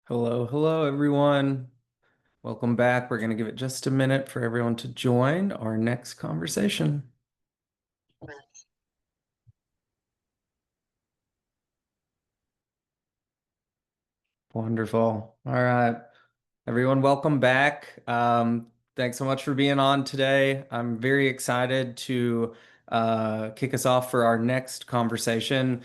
Hello, hello, everyone. Welcome back. We're going to give it just a minute for everyone to join our next conversation. Wonderful. All right. Everyone, welcome back. Thanks so much for being on today. I'm very excited to kick us off for our next conversation,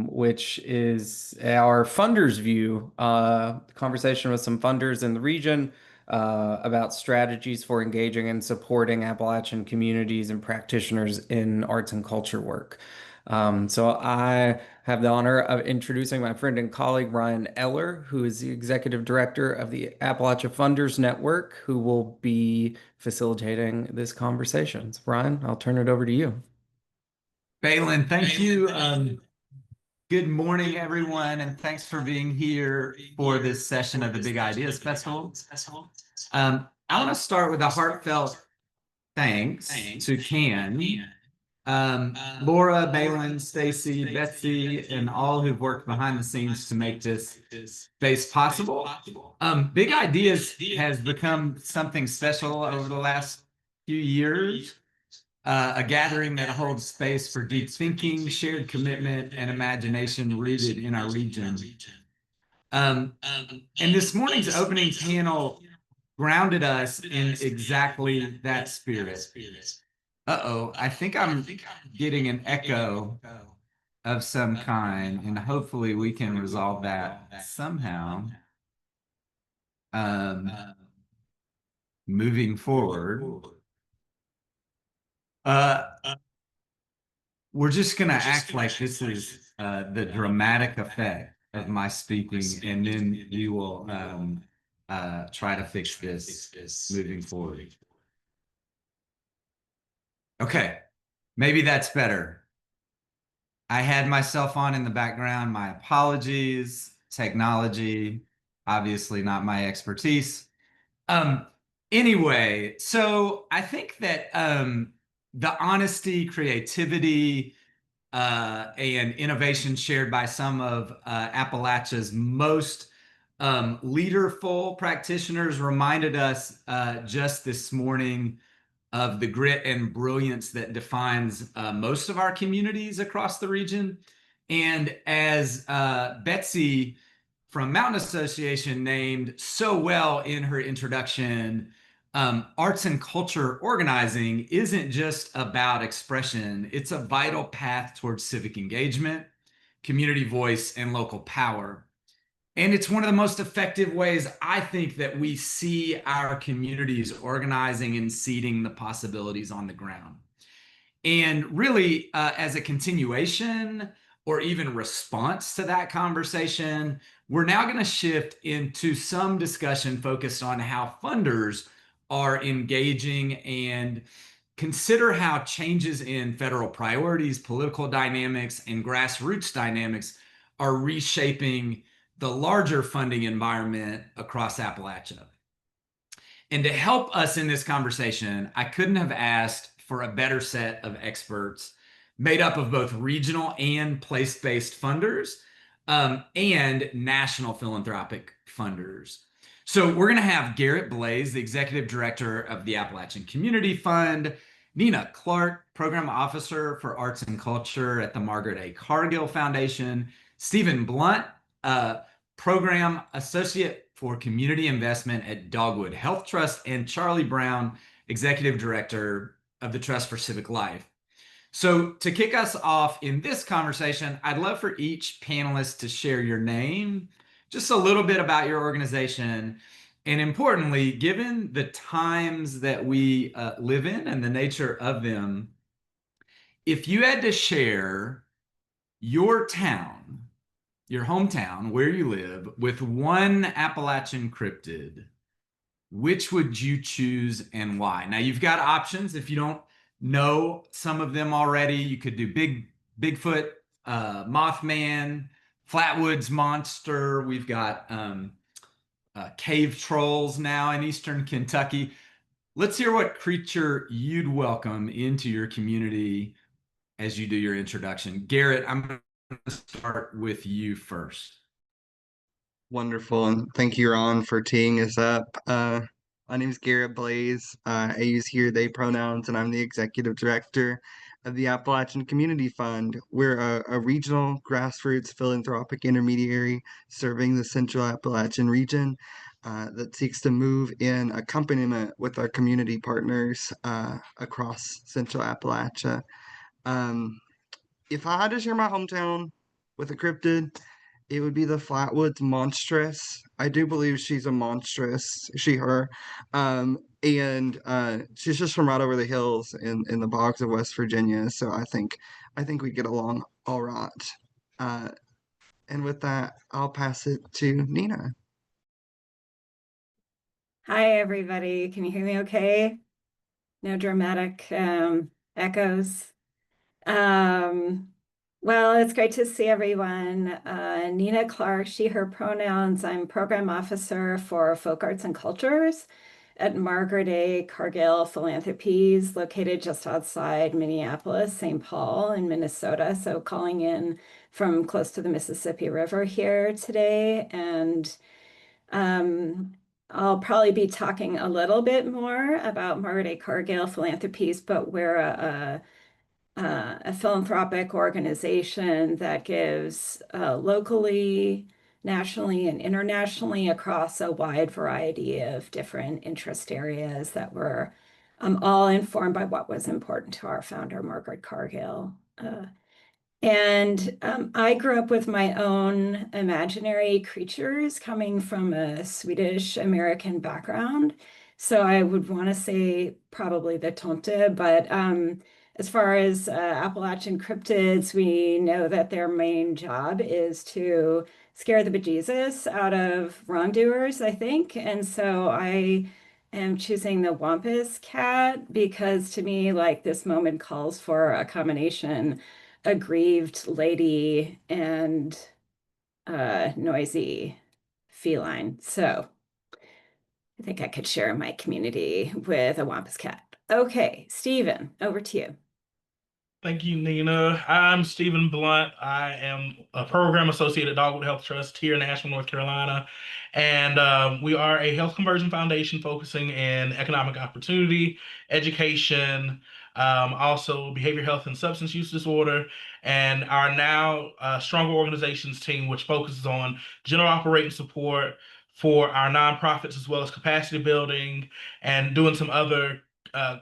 which is our funders view, conversation with some funders in the region about strategies for engaging and supporting Appalachian communities and practitioners in arts and culture work. So I have the honor of introducing my friend and colleague Ryan Eller, who is the executive director of the Appalachia Funders Network, who will be facilitating this conversation. So Ryan, I'll turn it over to you. Balin, thank you. Good morning, everyone, and thanks for being here for this session of the Big Ideas Festival. I want to start with a heartfelt thanks to Can, Laura, Balin, Stacy, Betsy, and all who've worked behind the scenes to make this space possible. Big Ideas has become something special over the last few years. A gathering that holds space for deep thinking, shared commitment, and imagination rooted in our region. And this morning's opening panel grounded us in exactly that spirit. Uh-oh, I think I'm getting an echo of some kind, and hopefully we can resolve that somehow. Moving forward. We're just going to act like this is the dramatic effect of my speaking, and then we will try to fix this moving forward. Okay, maybe that's better. I had myself on in the background. My apologies. Technology, obviously not my expertise. Anyway, so I think that the honesty, creativity, and innovation shared by some of Appalachia's most leaderful practitioners reminded us just this morning of the grit and brilliance that defines most of our communities across the region. And as Betsy from Mountain Association named so well in her introduction, arts and culture organizing isn't just about expression. It's a vital path towards civic engagement, community voice, and local power. And it's one of the most effective ways, I think, that we see our communities organizing and seeding the possibilities on the ground. And really, as a continuation or even response to that conversation, we're now going to shift into some discussion focused on how funders are engaging and consider how changes in federal priorities, political dynamics, and grassroots dynamics are reshaping the larger funding environment across Appalachia. And to help us in this conversation, I couldn't have asked for a better set of experts made up of both regional and place-based funders and national philanthropic funders. So we're going to have Garrett Blaize, the executive director of the Appalachian Community Fund, Nina Clark, program officer for arts and culture at the Margaret A. Cargill Foundation, Stephen Blount, program associate for community investment at Dogwood Health Trust, and Charlie Brown, executive director of the Trust for Civic Life. So to kick us off in this conversation, I'd love for each panelist to share your name, just a little bit about your organization, and importantly, given the times that we live in and the nature of them, if you had to share your town, your hometown, where you live, with one Appalachian cryptid, which would you choose and why? Now, you've got options. If you don't know some of them already, you could do Bigfoot, Mothman, Flatwoods Monster. We've got cave trolls now in Eastern Kentucky. Let's hear what creature you'd welcome into your community as you do your introduction. Garrett, I'm going to start with you first. Wonderful, and thank you, Ron, for teeing us up. My name is Garrett Blaize. I use here, they pronouns, and I'm the executive director of the Appalachian Community Fund. We're a regional grassroots philanthropic intermediary serving the Central Appalachian region that seeks to move in accompaniment with our community partners across Central Appalachia. Um, if I had to share my hometown with a cryptid, it would be the Flatwoods Monstrous. I do believe she's a monstrous, she, her. And she's just from right over the hills in the bogs of West Virginia. So I think we get along all right. Uh, and with that, I'll pass it to Nina. Hi, everybody. Can you hear me okay? No dramatic echoes. Um, well, it's great to see everyone. Nina Clark, she, her pronouns. I'm program officer for folk arts and cultures at Margaret Cargill Philanthropies, located just outside Minneapolis, St. Paul in Minnesota. So calling in from close to the Mississippi River here today. And I'll probably be talking a little bit more about Margaret A. Cargill Philanthropies, but we're a philanthropic organization that gives locally, nationally, and internationally across a wide variety of different interest areas that were all informed by what was important to our founder, Margaret Cargill. And I grew up with my own imaginary creatures coming from a Swedish American background. So I would want to say probably the tomte, but as far as Appalachian cryptids, we know that their main job is to scare the bejesus out of wrongdoers, I think. And so I am choosing the Wampus cat because to me, like this moment calls for a combination aggrieved lady and noisy feline. So I think I could share my community with a Wampus cat. Okay, Stephen, over to you. Thank you, Nina. I'm Stephen Blount. I am a program associate at Dogwood Health Trust here in Asheville, North Carolina. And we are a health conversion foundation focusing in economic opportunity, education, also behavior health and substance use disorder, and our now Stronger Organizations team, which focuses on general operating support for our nonprofits as well as capacity building and doing some other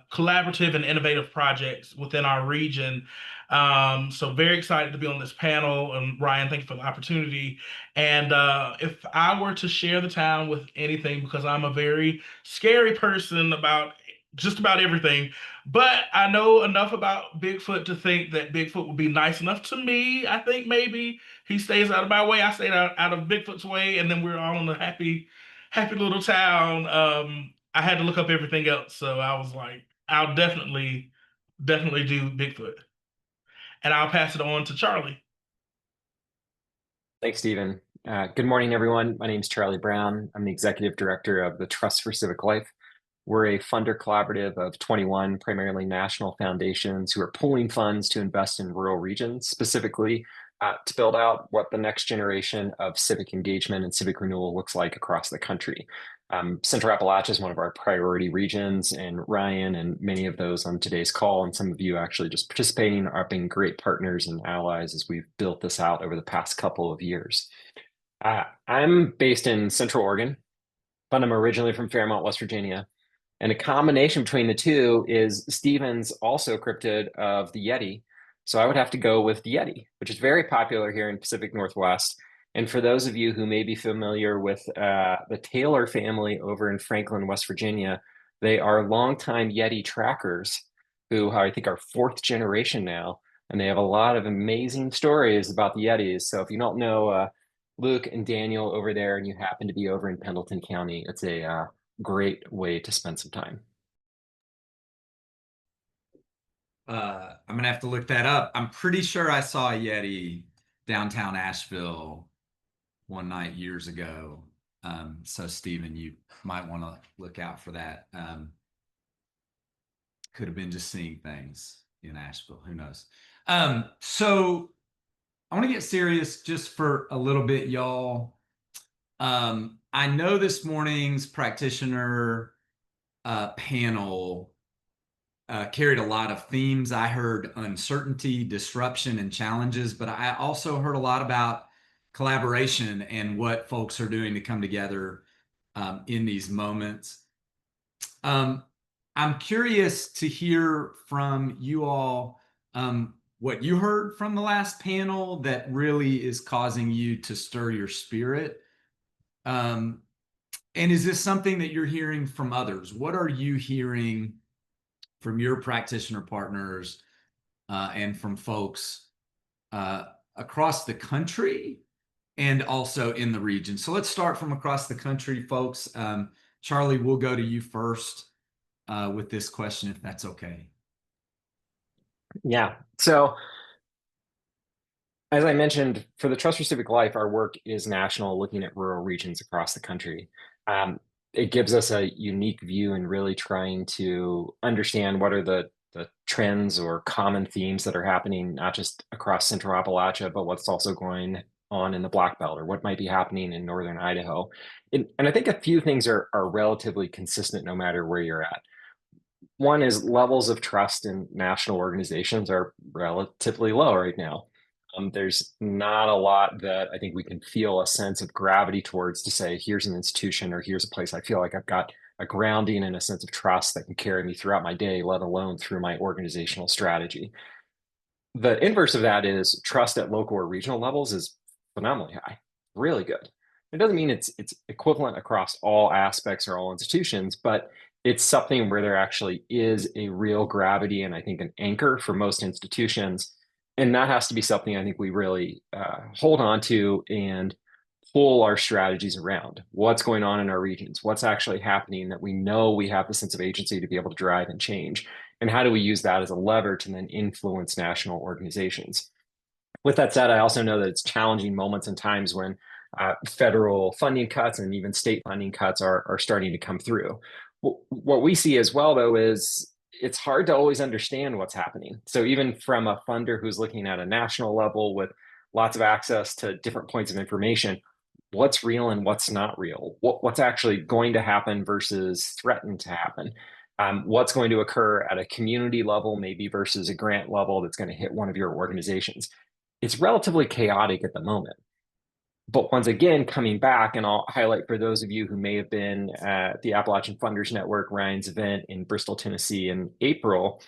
collaborative and innovative projects within our region. So very excited to be on this panel. And Ryan, thank you for the opportunity. And if I were to share the town with anything, because I'm a very scary person about just about everything, but I know enough about Bigfoot to think that Bigfoot would be nice enough to me. I think maybe he stays out of my way. I stay out of Bigfoot's way, and then we're all in a happy little town. I had to look up everything else, so I was like, I'll definitely do Bigfoot, and I'll pass it on to Charlie. Thanks, Stephen. Good morning, everyone. My name is Charlie Brown. I'm the executive director of the Trust for Civic Life. We're a funder collaborative of 21 primarily national foundations who are pooling funds to invest in rural regions, specifically to build out what the next generation of civic engagement and civic renewal looks like across the country. Central Appalachia is one of our priority regions, and Ryan and many of those on today's call, and some of you actually just participating, are being great partners and allies as we've built this out over the past couple of years. I'm based in Central Oregon, but I'm originally from Fairmont, West Virginia. And a combination between the two is Stephen's also cryptid of the Yeti. So I would have to go with the Yeti, which is very popular here in Pacific Northwest. And for those of you who may be familiar with the Taylor family over in Franklin, West Virginia, they are longtime Yeti trackers who I think are fourth generation now. And they have a lot of amazing stories about the Yetis. So if you don't know Luke and Daniel over there and you happen to be over in Pendleton County, it's a great way to spend some time. I'm gonna have to look that up. I'm pretty sure I saw a Yeti downtown Asheville one night years ago. So Stephen, you might want to look out for that. Could have been just seeing things in Asheville. Who knows? So I want to get serious just for a little bit, y'all. I know this morning's practitioner panel carried a lot of themes. I heard uncertainty, disruption, and challenges, but I also heard a lot about collaboration and what folks are doing to come together in these moments. I'm curious to hear from you all what you heard from the last panel that really is causing you to stir your spirit. And is this something that you're hearing from others? What are you hearing from your practitioner partners and from folks across the country and also in the region? So let's start from across the country, folks. Charlie, we'll go to you first with this question, if that's okay. Yeah. So as I mentioned, for the Trust for Civic Life, our work is national, looking at rural regions across the country. It gives us a unique view in really trying to understand what are the trends or common themes that are happening, not just across Central Appalachia, but what's also going on in the Black Belt or what might be happening in Northern Idaho. And I think a few things are relatively consistent no matter where you're at. One is levels of trust in national organizations are relatively low right now. There's not a lot that I think we can feel a sense of gravity towards to say, here's an institution or here's a place I feel like I've got a grounding and a sense of trust that can carry me throughout my day, let alone through my organizational strategy. The inverse of that is trust at local or regional levels is phenomenally high, really good. It doesn't mean it's equivalent across all aspects or all institutions, but it's something where there actually is a real gravity and I think an anchor for most institutions. And that has to be something I think we really hold on to and pull our strategies around. What's going on in our regions? What's actually happening that we know we have the sense of agency to be able to drive and change? And how do we use that as a lever to then influence national organizations? With that said, I also know that it's challenging moments and times when federal funding cuts and even state funding cuts are starting to come through. What we see as well, though, is it's hard to always understand what's happening. So even from a funder who's looking at a national level with lots of access to different points of information, what's real and what's not real? What's actually going to happen versus threatened to happen? What's going to occur at a community level, maybe versus a grant level that's going to hit one of your organizations? It's relatively chaotic at the moment. But once again, coming back, and I'll highlight for those of you who may have been at the Appalachian Funders Network, Ryan's event in Bristol, Tennessee in April,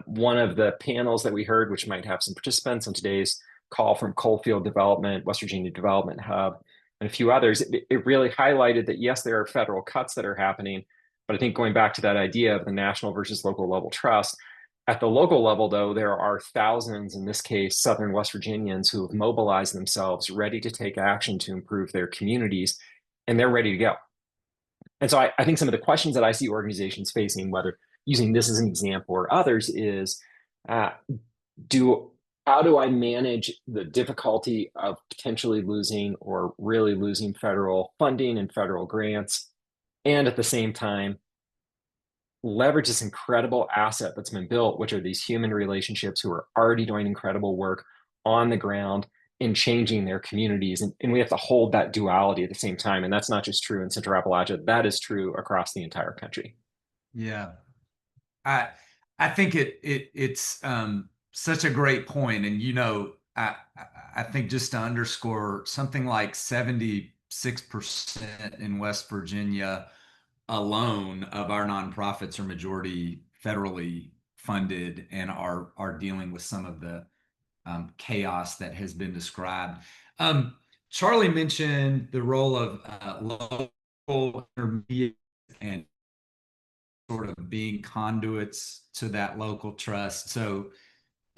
one of the panels that we heard, which might have some participants on today's call from Coalfield Development, West Virginia Development Hub, and a few others, it really highlighted that, yes, there are federal cuts that are happening, but I think going back to that idea of the national versus local level trust, at the local level, though, there are thousands, in this case, Southern West Virginians who have mobilized themselves ready to take action to improve their communities, and they're ready to go. And so I think some of the questions that I see organizations facing, whether using this as an example or others, is how do I manage the difficulty of potentially losing or really losing federal funding and federal grants, and at the same time, leverage this incredible asset that's been built, which are these human relationships who are already doing incredible work on the ground in changing their communities. And we have to hold that duality at the same time. And that's not just true in Central Appalachia, that is true across the entire country. Yeah. I think it's such a great point. And, I think just to underscore, something like 76% in West Virginia alone of our nonprofits are majority federally funded and are dealing with some of the chaos that has been described. Charlie mentioned the role of local intermediate and sort of being conduits to that local trust. So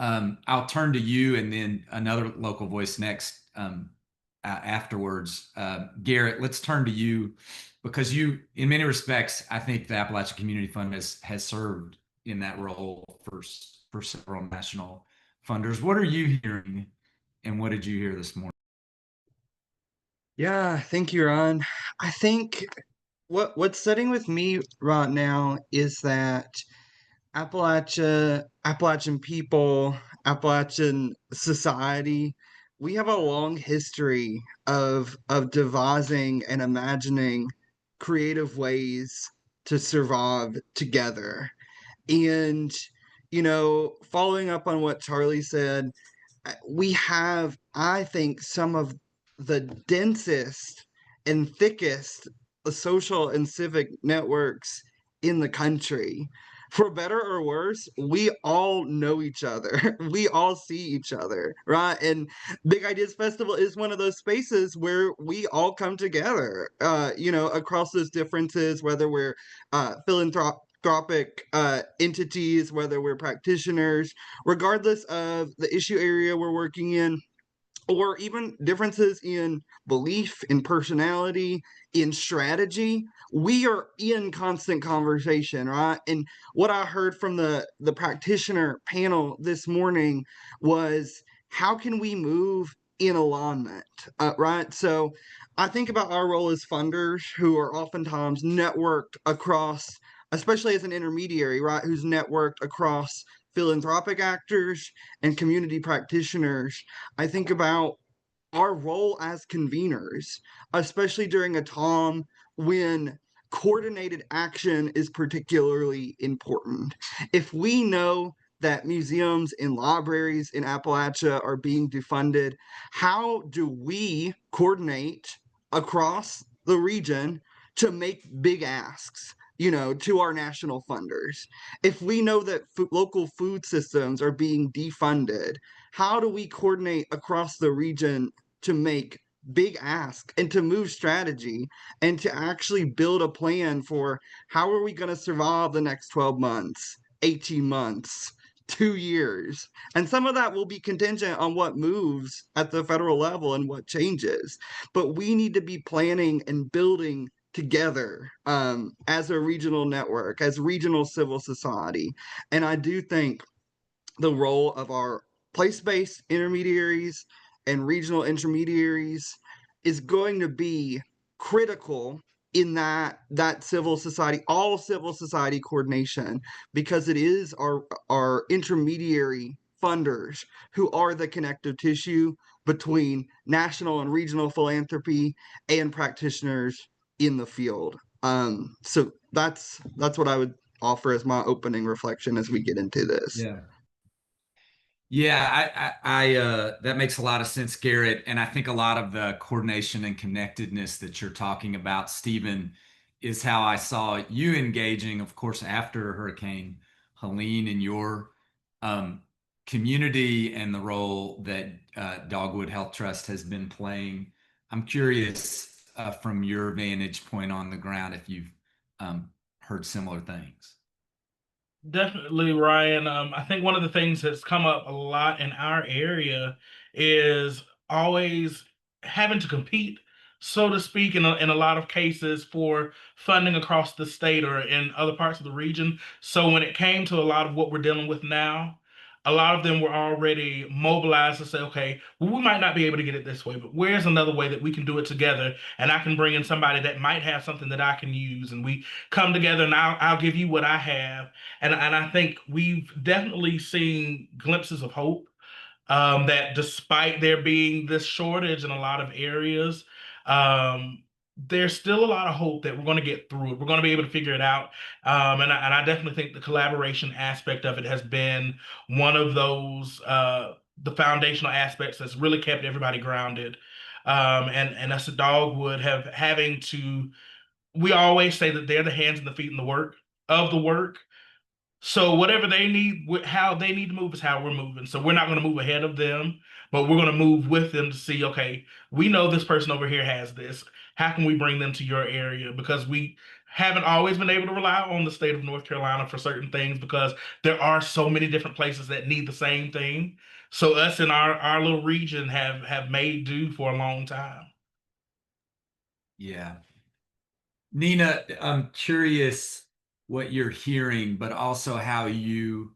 I'll turn to you and then another local voice next afterwards. Garrett, let's turn to you because you, in many respects, I think the Appalachian Community Fund has served in that role for several national funders. What are you hearing and what did you hear this morning? Yeah, thank you, Ron. I think what's sitting with me right now is that Appalachia, Appalachian people, Appalachian society we have a long history of devising and imagining creative ways to survive together. And, following up on what Charlie said, we have, I think, some of the densest and thickest social and civic networks in the country. For better or worse, we all know each other. We all see each other, right? And Big Ideas Festival is one of those spaces where we all come together, across those differences, whether we're philanthropic entities, whether we're practitioners, regardless of the issue area we're working in, or even differences in belief, in personality, in strategy. We are in constant conversation, right? And what I heard from the practitioner panel this morning was, how can we move in alignment, right? So I think about our role as funders, who are oftentimes networked across, especially as an intermediary, right, who's networked across philanthropic actors and community practitioners. I think about our role as conveners, especially during a time when coordinated action is particularly important. If we know that museums and libraries in Appalachia are being defunded, how do we coordinate across the region to make big asks, to our national funders? If we know that local food systems are being defunded, how do we coordinate across the region to make big asks and to move strategy and to actually build a plan for how are we going to survive the next 12 months, 18 months, 2 years? And some of that will be contingent on what moves at the federal level and what changes. But we need to be planning and building together, as a regional network, as regional civil society. And I do think the role of our place-based intermediaries and regional intermediaries is going to be critical in that civil society, all civil society coordination, because it is our intermediary funders who are the connective tissue between national and regional philanthropy and practitioners in the field. So that's what I would offer as my opening reflection as we get into this. Yeah. Yeah, I that makes a lot of sense, Garrett. And I think a lot of the coordination and connectedness that you're talking about, Stephen, is how I saw you engaging, of course, after Hurricane Helene, in your community and the role that Dogwood Health Trust has been playing. I'm curious, from your vantage point on the ground, if you've heard similar things. Definitely, Ryan. I think one of the things that's come up a lot in our area is always having to compete, so to speak, in a lot of cases for funding across the state or in other parts of the region. So when it came to a lot of what we're dealing with now, a lot of them were already mobilized to say, okay, well, we might not be able to get it this way, but where's another way that we can do it together? And I can bring in somebody that might have something that I can use, and we come together, and I'll give you what I have. And I think we've definitely seen glimpses of hope, that despite there being this shortage in a lot of areas, um, there's still a lot of hope that we're going to get through it. We're going to be able to figure it out. And I definitely think the collaboration aspect of it has been one of those, the foundational aspects that's really kept everybody grounded. And us at Dogwood having to, we always say that they're the hands and the feet and the work of the work. So whatever they need, how they need to move is how we're moving. So we're not going to move ahead of them, but we're going to move with them to see, okay, we know this person over here has this. How can we bring them to your area? Because we haven't always been able to rely on the state of North Carolina for certain things, because there are so many different places that need the same thing. So us in our little region have made do for a long time. Yeah. Nina, I'm curious what you're hearing, but also how you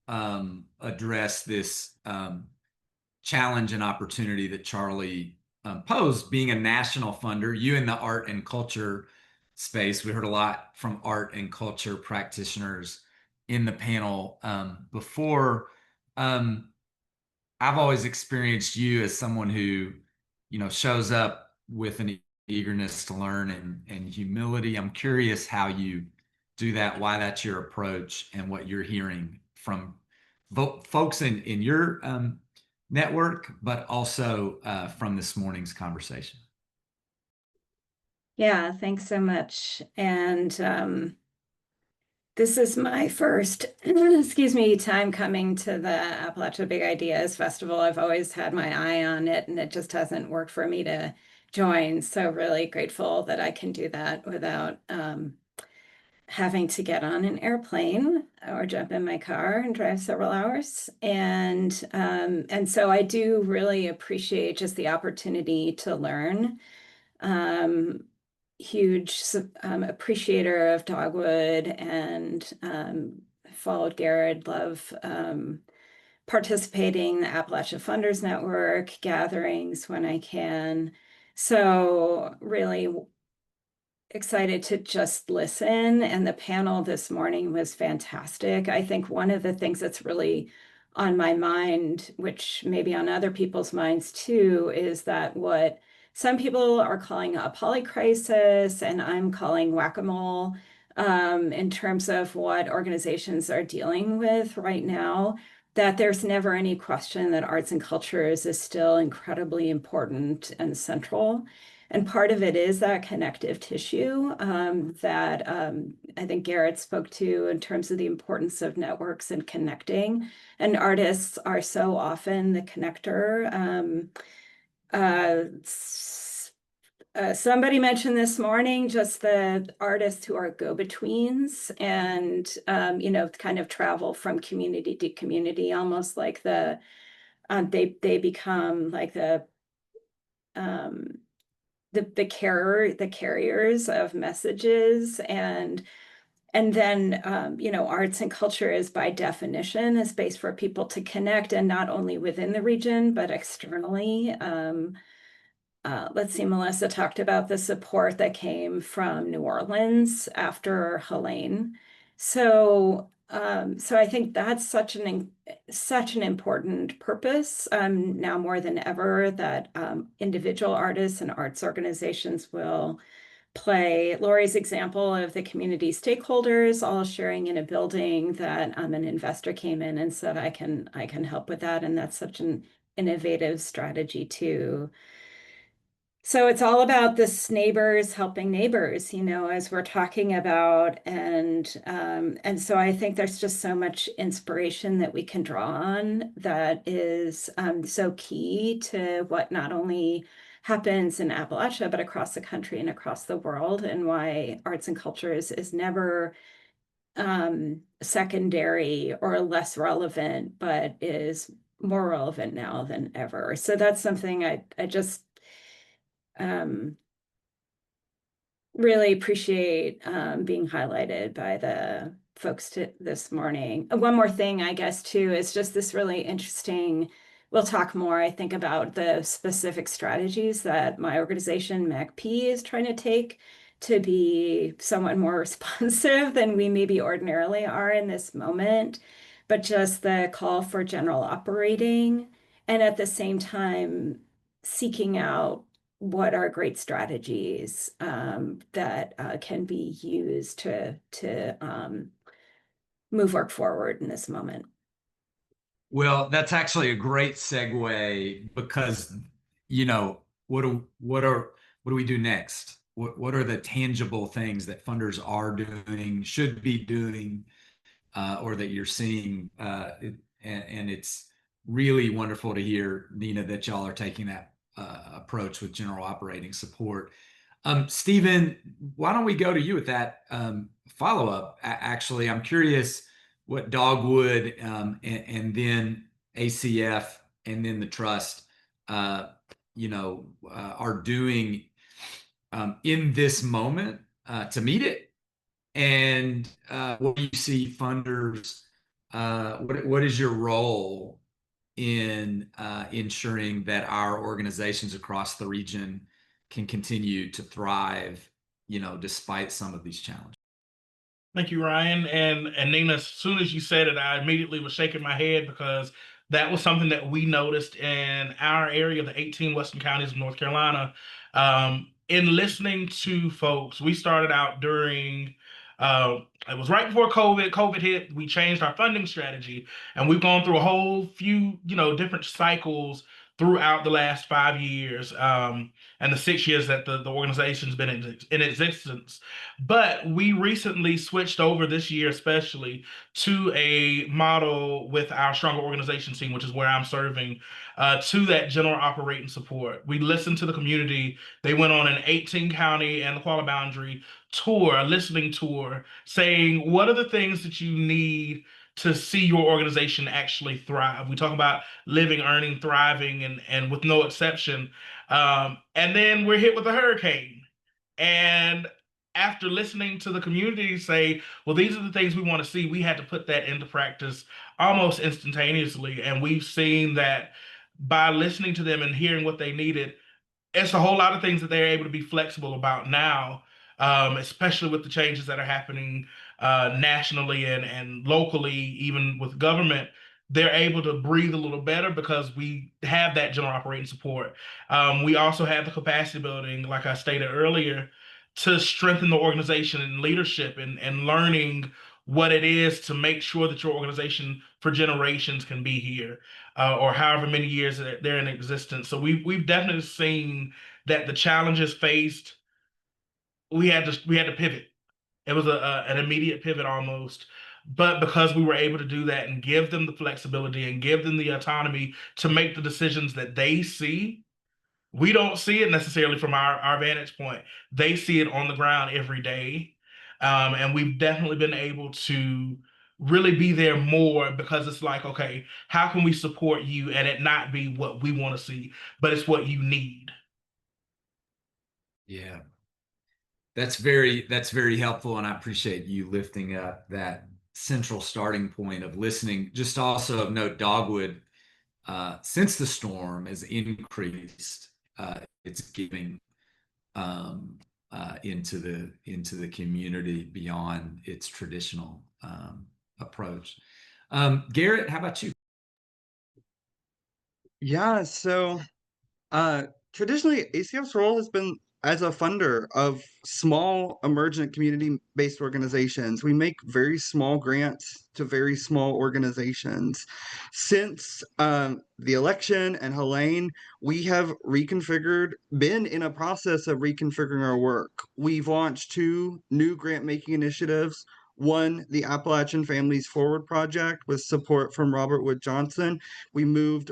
address this challenge and opportunity that Charlie posed, being a national funder. You in the art and culture space, we heard a lot from art and culture practitioners in the panel before. I've always experienced you as someone who, shows up with an eagerness to learn and humility. I'm curious how you do that, why that's your approach, and what you're hearing from folks in your network, but also from this morning's conversation. Yeah, thanks so much. And this is my first, excuse me, time coming to the Appalachia Big Ideas Festival. I've always had my eye on it, and it just hasn't worked for me to join. So really grateful that I can do that without having to get on an airplane or jump in my car and drive several hours. And so I do really appreciate just the opportunity to learn. Huge appreciator of Dogwood, and followed Garrett, love participating in the Appalachia Funders Network, gatherings when I can. So really excited to just listen. And the panel this morning was fantastic. I think one of the things that's really on my mind, which may be on other people's minds too, is that what some people are calling a polycrisis, and I'm calling whack-a-mole, in terms of what organizations are dealing with right now, that there's never any question that arts and cultures is still incredibly important and central. And part of it is that connective tissue that I think Garrett spoke to in terms of the importance of networks and connecting. And artists are so often the connector. Somebody mentioned this morning just the artists who are go-betweens and, kind of travel from community to community, almost like they become like the carriers of messages, and then arts and culture is by definition a space for people to connect, and not only within the region but externally. Let's see, Melissa talked about the support that came from New Orleans after Helene. So I think that's such an important purpose now more than ever, that individual artists and arts organizations will play. Lori's example of the community stakeholders all sharing in a building that an investor came in and said, I can help with that. And that's such an innovative strategy too. So it's all about this neighbors helping neighbors, as we're talking about. And so I think there's just so much inspiration that we can draw on that is so key to what not only happens in Appalachia, but across the country and across the world, and why arts and cultures is never secondary or less relevant, but is more relevant now than ever. So that's something I just really appreciate being highlighted by the folks this morning. One more thing, I guess, too, is just this really interesting, we'll talk more, I think, about the specific strategies that my organization, MACP, is trying to take to be somewhat more responsive than we maybe ordinarily are in this moment, but just the call for general operating, and at the same time seeking out what are great strategies that can be used to move work forward in this moment. Well, that's actually a great segue, because what do we do next? What are the tangible things that funders are doing, should be doing, or that you're seeing? And it's really wonderful to hear, Nina, that y'all are taking that approach with general operating support. Stephen, why don't we go to you with that follow-up? Actually, I'm curious what Dogwood and then ACF and then the Trust, are doing in this moment to meet it, and what do you see funders? What is your role in ensuring that our organizations across the region can continue to thrive, despite some of these challenges? Thank you, Ryan. And Nina, as soon as you said it, I immediately was shaking my head, because that was something that we noticed in our area, the 18 Western counties of North Carolina. In listening to folks, we started out during, it was right before COVID. COVID hit. We changed our funding strategy, and we've gone through a whole few, different cycles throughout the last 5 years, and the 6 years that the organization's been in existence. But we recently switched over this year, especially, to a model with our stronger organization team, which is where I'm serving, to that general operating support. We listened to the community. They went on an 18 county and the Quala Boundary tour, a listening tour, saying, what are the things that you need to see your organization actually thrive? We talk about living, earning, thriving, and with no exception. And then we're hit with a hurricane. And after listening to the community say, well, these are the things we want to see, we had to put that into practice almost instantaneously. And we've seen that by listening to them and hearing what they needed, it's a whole lot of things that they're able to be flexible about now, especially with the changes that are happening nationally and locally, even with government. They're able to breathe a little better because we have that general operating support. We also have the capacity building, like I stated earlier, to strengthen the organization and leadership and learning what it is to make sure that your organization for generations can be here, or however many years that they're in existence. So we've definitely seen that the challenges faced, we had to pivot. It was an immediate pivot almost. But because we were able to do that and give them the flexibility and give them the autonomy to make the decisions that they see, we don't see it necessarily from our vantage point. They see it on the ground every day. And we've definitely been able to really be there more because it's like, okay, how can we support you and it not be what we want to see, but it's what you need? Yeah. That's very helpful, and I appreciate you lifting up that central starting point of listening. Just also of note, Dogwood, since the storm has increased its giving into the community beyond its traditional approach. Garrett, how about you? Yeah, so traditionally ACF's role has been as a funder of small emergent community-based organizations. We make very small grants to very small organizations. Since the election and Helene, we have been in a process of reconfiguring our work. We've launched 2 new grant-making initiatives. One, the Appalachian Families Forward Project, with support from Robert Wood Johnson. We moved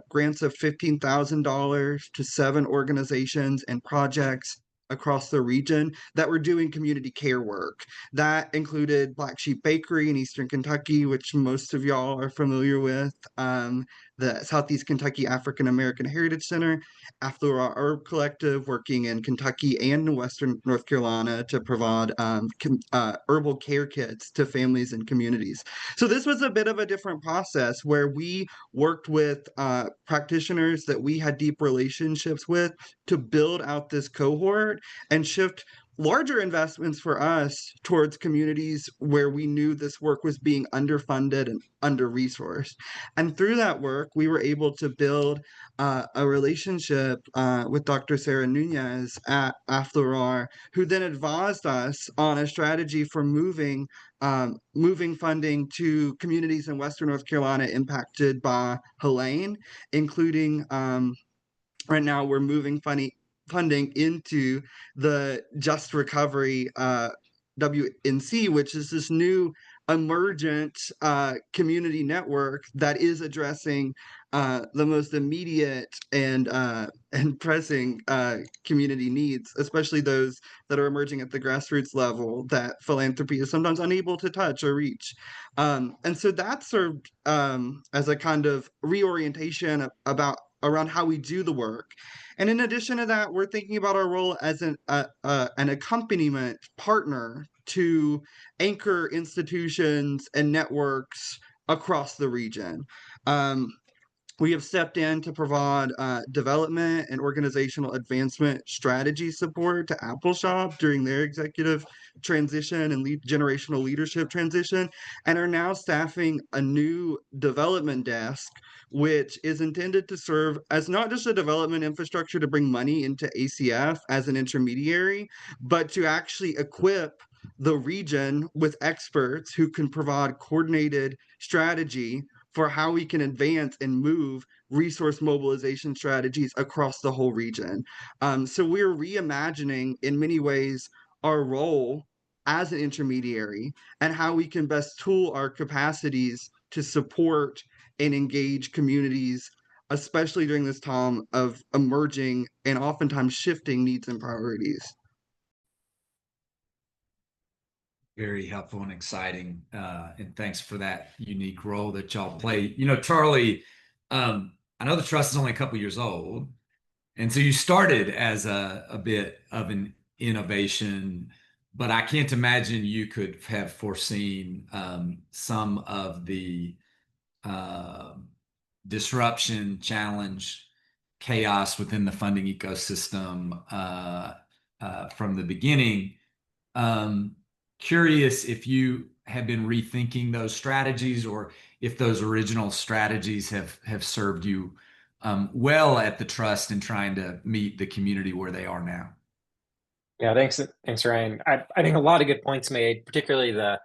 grants of $15,000 to 7 organizations and projects across the region that were doing community care work. That included Black Sheep Bakery in Eastern Kentucky, which most of y'all are familiar with, the Southeast Kentucky African American Heritage Center, Affluent Herb Collective, working in Kentucky and Western North Carolina to provide herbal care kits to families and communities. So this was a bit of a different process where we worked with practitioners that we had deep relationships with to build out this cohort and shift larger investments for us towards communities where we knew this work was being underfunded and under-resourced. And through that work, we were able to build a relationship with Dr. Sarah Nunez at Affluent, who then advised us on a strategy for moving funding to communities in Western North Carolina impacted by Helene, including right now we're moving funding into the Just Recovery WNC, which is this new emergent community network that is addressing the most immediate and pressing community needs, especially those that are emerging at the grassroots level that philanthropy is sometimes unable to touch or reach. And so that served as a kind of reorientation around how we do the work. And in addition to that, we're thinking about our role as an accompaniment partner to anchor institutions and networks across the region. We have stepped in to provide development and organizational advancement strategy support to Apple Shop during their executive transition and generational leadership transition, and are now staffing a new development desk, which is intended to serve as not just a development infrastructure to bring money into ACF as an intermediary, but to actually equip the region with experts who can provide coordinated strategy for how we can advance and move resource mobilization strategies across the whole region. So we're reimagining, in many ways, our role as an intermediary and how we can best tool our capacities to support and engage communities, especially during this time of emerging and oftentimes shifting needs and priorities. Very helpful and exciting. And thanks for that unique role that y'all play. You know, Charlie, I know the trust is only a couple years old. And so you started as a bit of an innovation, but I can't imagine you could have foreseen some of the disruption, challenge, chaos within the funding ecosystem from the beginning. Curious if you have been rethinking those strategies, or if those original strategies have served you well at the trust in trying to meet the community where they are now. Yeah, thanks, Ryan. I think a lot of good points made, particularly the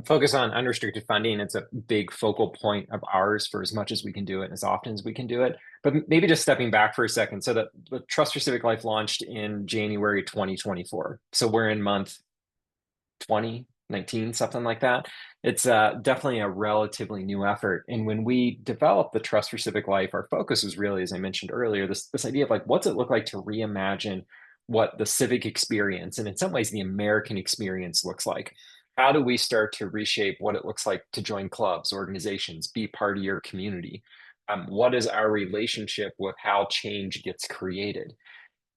focus on unrestricted funding. It's a big focal point of ours for as much as we can do it, as often as we can do it. But maybe just stepping back for a second. So the Trust for Civic Life launched in January 2024. So we're in month 20, 19, something like that. It's definitely a relatively new effort. And when we developed the Trust for Civic Life, our focus was really, as I mentioned earlier, this idea of like, what's it look like to reimagine what the civic experience, and in some ways the American experience, looks like? How do we start to reshape what it looks like to join clubs, organizations, be part of your community? What is our relationship with how change gets created?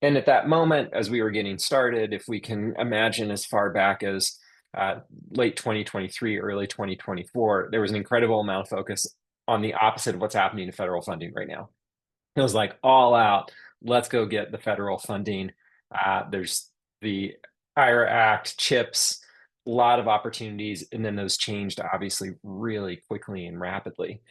And at that moment, as we were getting started, if we can imagine as far back as late 2023, early 2024, there was an incredible amount of focus on the opposite of what's happening to federal funding right now. It was like all out, let's go get the federal funding. There's the IRA Act, CHIPS, a lot of opportunities, and then those changed obviously really quickly and rapidly.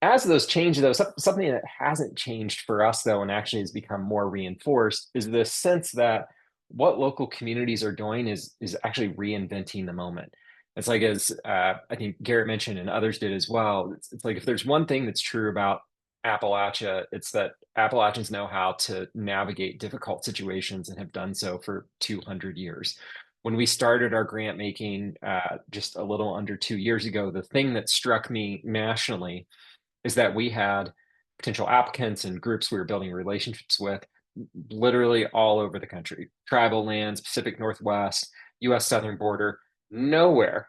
As those change, though, something that hasn't changed for us, though, and actually has become more reinforced, is the sense that what local communities are doing is actually reinventing the moment. It's like, as I think Garrett mentioned and others did as well, it's like if there's one thing that's true about Appalachia, it's that Appalachians know how to navigate difficult situations and have done so for 200 years. When we started our grant making just a little under 2 years ago, the thing that struck me nationally is that we had potential applicants and groups we were building relationships with literally all over the country. Tribal lands, Pacific Northwest, US southern border. Nowhere,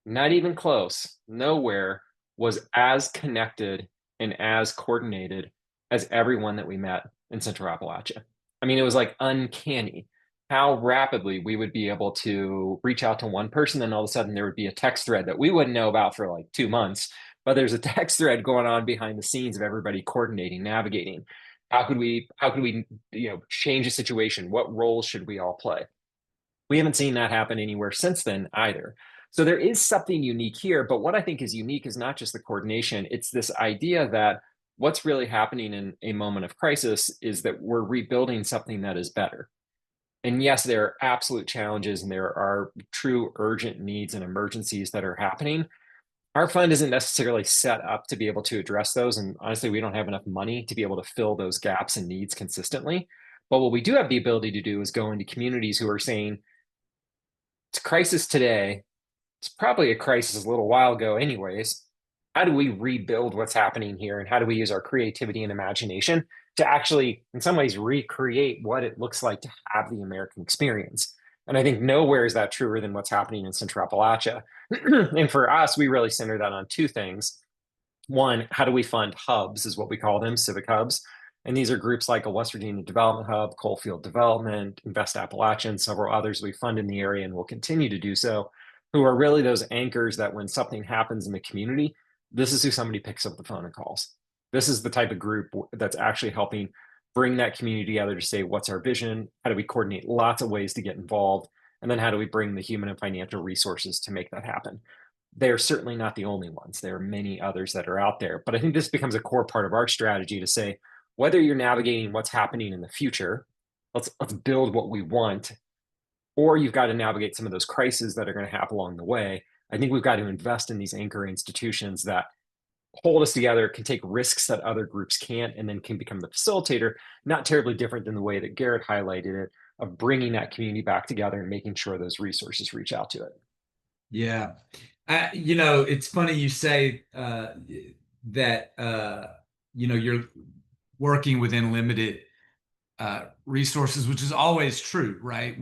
not even close, nowhere was as connected and as coordinated as everyone that we met in Central Appalachia. I mean, it was like uncanny how rapidly we would be able to reach out to one person, and all of a sudden there would be a text thread that we wouldn't know about for like 2 months, but there's a text thread going on behind the scenes of everybody coordinating, navigating. How could we change a situation? What roles should we all play? We haven't seen that happen anywhere since then either. So there is something unique here, but what I think is unique is not just the coordination, it's this idea that what's really happening in a moment of crisis is that we're rebuilding something that is better. And yes, there are absolute challenges and there are true urgent needs and emergencies that are happening. Our fund isn't necessarily set up to be able to address those. And honestly, we don't have enough money to be able to fill those gaps and needs consistently. But what we do have the ability to do is go into communities who are saying, it's a crisis today. It's probably a crisis a little while ago anyways. How do we rebuild what's happening here? And how do we use our creativity and imagination to actually, in some ways, recreate what it looks like to have the American experience? And I think nowhere is that truer than what's happening in Central Appalachia. And for us, we really center that on two things. One, how do we fund hubs, is what we call them, civic hubs. And these are groups like a West Virginia Development Hub, Coalfield Development, Invest Appalachian, several others we fund in the area and will continue to do so, who are really those anchors that when something happens in the community, this is who somebody picks up the phone and calls. This is the type of group that's actually helping bring that community together to say, what's our vision? How do we coordinate lots of ways to get involved? And then how do we bring the human and financial resources to make that happen? They're certainly not the only ones. There are many others that are out there. But I think this becomes a core part of our strategy to say, whether you're navigating what's happening in the future, let's build what we want, or you've got to navigate some of those crises that are going to happen along the way. I think we've got to invest in these anchor institutions that hold us together, can take risks that other groups can't, and then can become the facilitator, not terribly different than the way that Garrett highlighted it, of bringing that community back together and making sure those resources reach out to it. Yeah. It's funny you say that, you're working within limited resources, which is always true, right?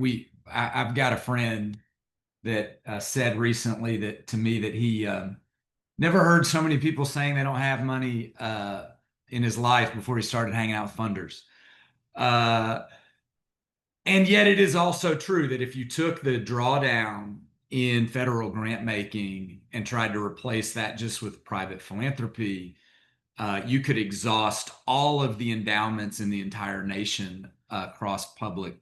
I've got a friend that said recently that to me that he never heard so many people saying they don't have money in his life before he started hanging out with funders. And yet it is also true that if you took the drawdown in federal grant making and tried to replace that just with private philanthropy, you could exhaust all of the endowments in the entire nation across private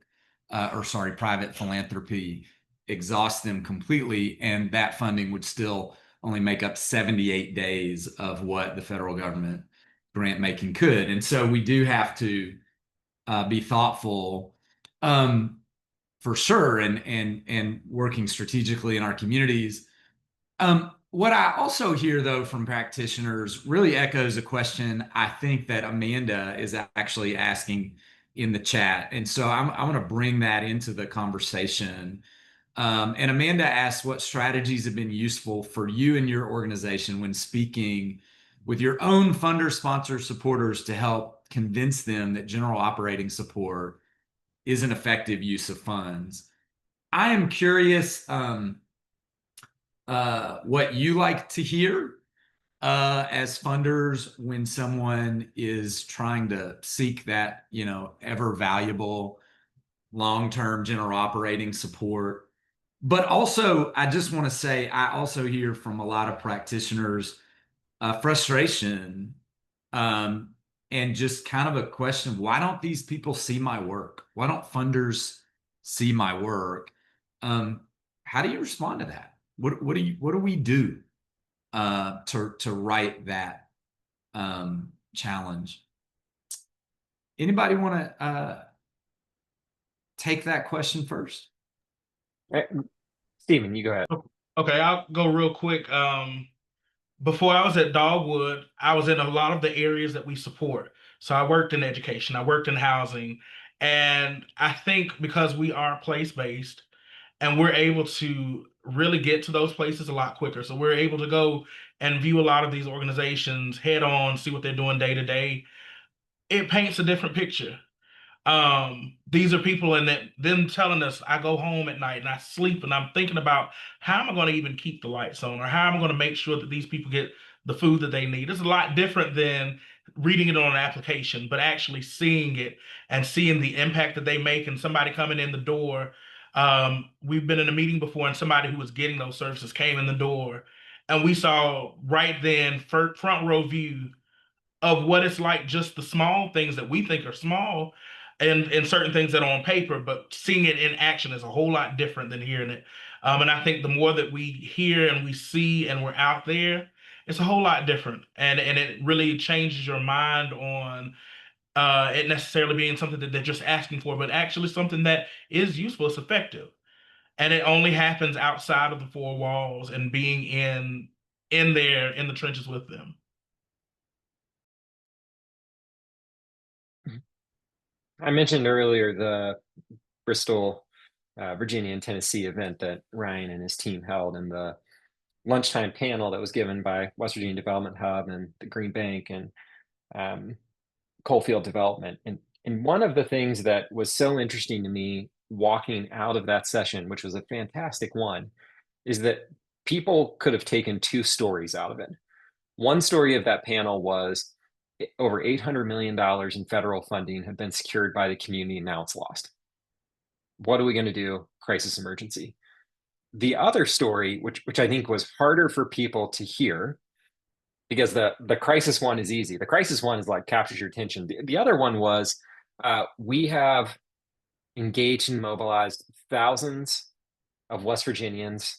philanthropy, exhaust them completely, and that funding would still only make up 78 days of what the federal government grant making could. And so we do have to be thoughtful, for sure, and working strategically in our communities. What I also hear, though, from practitioners really echoes a question I think that Amanda is actually asking in the chat. And so I'm going to bring that into the conversation. And Amanda asks, what strategies have been useful for you and your organization when speaking with your own funder, sponsor, supporters to help convince them that general operating support is an effective use of funds? I am curious what you like to hear as funders when someone is trying to seek that, ever valuable long-term general operating support. But also, I just want to say, I also hear from a lot of practitioners frustration and just kind of a question: why don't these people see my work? Why don't funders see my work? How do you respond to that? What do we do to right that challenge? Anybody want to take that question first? Stephen, you go ahead. Okay, I'll go real quick. Before I was at Dogwood, I was in a lot of the areas that we support. So I worked in education, I worked in housing, and I think because we are place-based and we're able to really get to those places a lot quicker. So we're able to go and view a lot of these organizations head on, see what they're doing day to day. It paints a different picture. These are people and them telling us, I go home at night and I sleep and I'm thinking about how am I going to even keep the lights on, or how am I going to make sure that these people get the food that they need. It's a lot different than reading it on an application, but actually seeing it and seeing the impact that they make, and somebody coming in the door. We've been in a meeting before and somebody who was getting those services came in the door and we saw right then front row view of what it's like, just the small things that we think are small and certain things that are on paper, but seeing it in action is a whole lot different than hearing it. And I think the more that we hear and we see and we're out there, it's a whole lot different. And it really changes your mind on it necessarily being something that they're just asking for, but actually something that is useful, it's effective. And it only happens outside of the four walls and being in there in the trenches with them. I mentioned earlier the Bristol, Virginia and Tennessee event that Ryan and his team held, and the lunchtime panel that was given by West Virginia Development Hub and the Green Bank and Coalfield Development. And one of the things that was so interesting to me walking out of that session, which was a fantastic one, is that people could have taken two stories out of it. One story of that panel was over $800 million in federal funding had been secured by the community, and now it's lost. What are we going to do? Crisis emergency. The other story, which I think was harder for people to hear, because the crisis one is easy. The crisis one is like captures your attention. The other one was we have engaged and mobilized thousands of West Virginians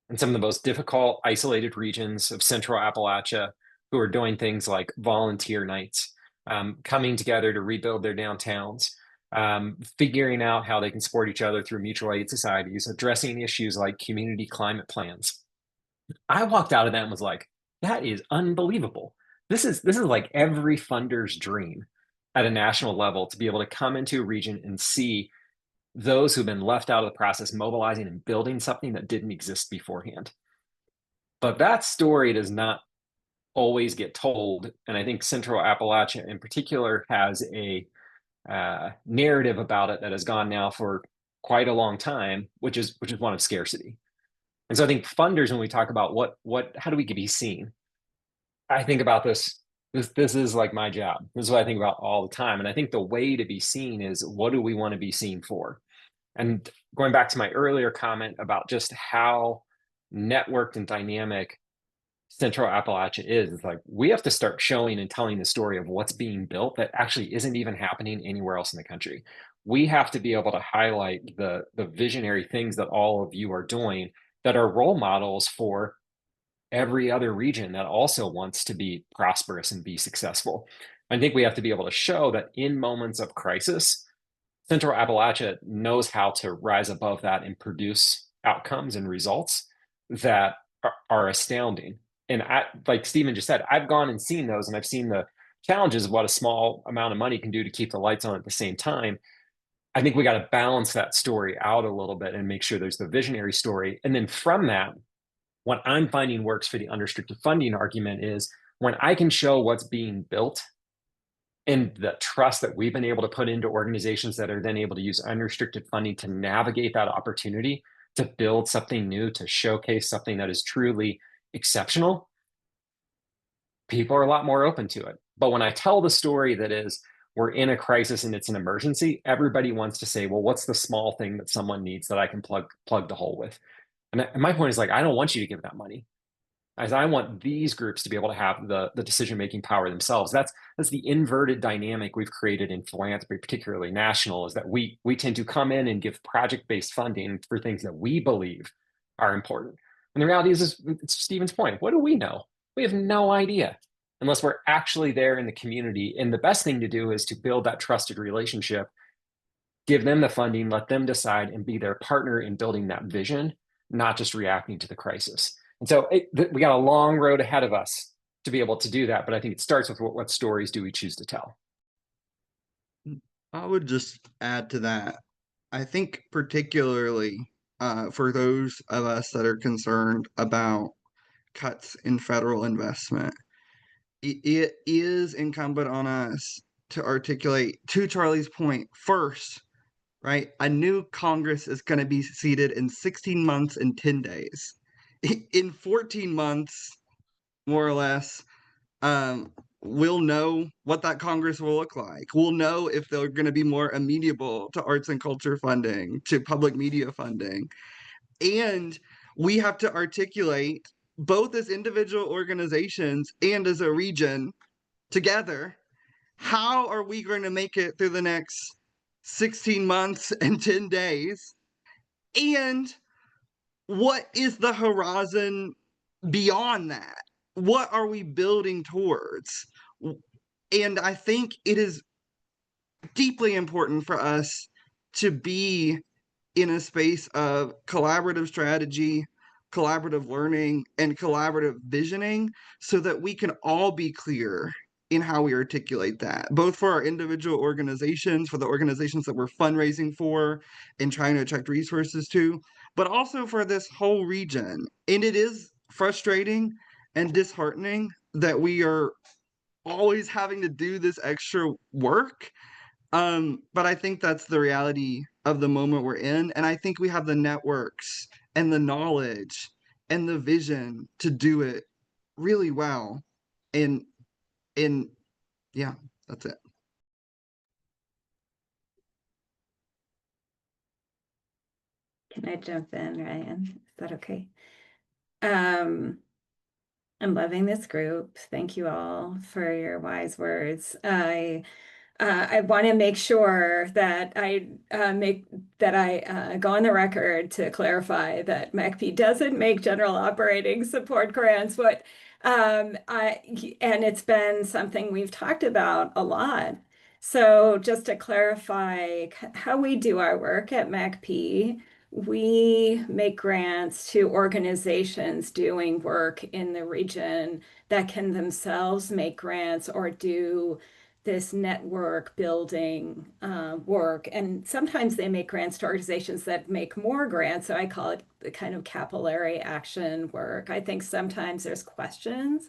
in some of the most difficult, isolated regions of Central Appalachia who are doing things like volunteer nights, coming together to rebuild their downtowns, figuring out how they can support each other through mutual aid societies, addressing issues like community climate plans. I walked out of that and was like, that is unbelievable. This is like every funder's dream at a national level, to be able to come into a region and see those who've been left out of the process mobilizing and building something that didn't exist beforehand. But that story does not always get told. And I think Central Appalachia in particular has a narrative about it that has gone now for quite a long time, which is one of scarcity. And so I think funders, when we talk about how do we be seen? I think about this is like my job. This is what I think about all the time. And I think the way to be seen is, what do we want to be seen for? And going back to my earlier comment about just how networked and dynamic Central Appalachia is like, we have to start showing and telling the story of what's being built that actually isn't even happening anywhere else in the country. We have to be able to highlight the visionary things that all of you are doing that are role models for every other region that also wants to be prosperous and be successful. I think we have to be able to show that in moments of crisis, Central Appalachia knows how to rise above that and produce outcomes and results that are astounding. And like Stephen just said, I've gone and seen those, and I've seen the challenges of what a small amount of money can do to keep the lights on at the same time. I think we got to balance that story out a little bit and make sure there's the visionary story. And then from that, what I'm finding works for the unrestricted funding argument is when I can show what's being built and the trust that we've been able to put into organizations that are then able to use unrestricted funding to navigate that opportunity, to build something new, to showcase something that is truly exceptional, people are a lot more open to it. But when I tell the story that is, we're in a crisis and it's an emergency, everybody wants to say, well, what's the small thing that someone needs that I can plug the hole with? And my point is, like, I don't want you to give that money. As I want these groups to be able to have the decision-making power themselves. That's the inverted dynamic we've created in philanthropy, particularly national, is that we tend to come in and give project-based funding for things that we believe are important. And the reality is it's Stephen's point. What do we know? We have no idea unless we're actually there in the community. And the best thing to do is to build that trusted relationship, give them the funding, let them decide, and be their partner in building that vision, not just reacting to the crisis. And so we got a long road ahead of us to be able to do that. But I think it starts with what stories do we choose to tell? I would just add to that. I think particularly for those of us that are concerned about cuts in federal investment, it is incumbent on us to articulate, to Charlie's point, first, right? A new Congress is going to be seated in 16 months and 10 days. In 14 months, more or less, we'll know what that Congress will look like. We'll know if they're going to be more amenable to arts and culture funding, to public media funding. And we have to articulate, both as individual organizations and as a region together, how are we going to make it through the next 16 months and 10 days? And what is the horizon beyond that? What are we building towards? And I think it is deeply important for us to be in a space of collaborative strategy, collaborative learning, and collaborative visioning so that we can all be clear in how we articulate that, both for our individual organizations, for the organizations that we're fundraising for and trying to attract resources to, but also for this whole region. And it is frustrating and disheartening that we are always having to do this extra work. But I think that's the reality of the moment we're in. And I think we have the networks and the knowledge and the vision to do it really well. And yeah, that's it. Can I jump in, Ryan? Is that okay? I'm loving this group. Thank you all for your wise words. I want to make sure that I go on the record to clarify that MACP doesn't make general operating support grants. And it's been something we've talked about a lot. So just to clarify how we do our work at MACP, we make grants to organizations doing work in the region that can themselves make grants or do this network building work. And sometimes they make grants to organizations that make more grants. So I call it the kind of capillary action work. I think sometimes there's questions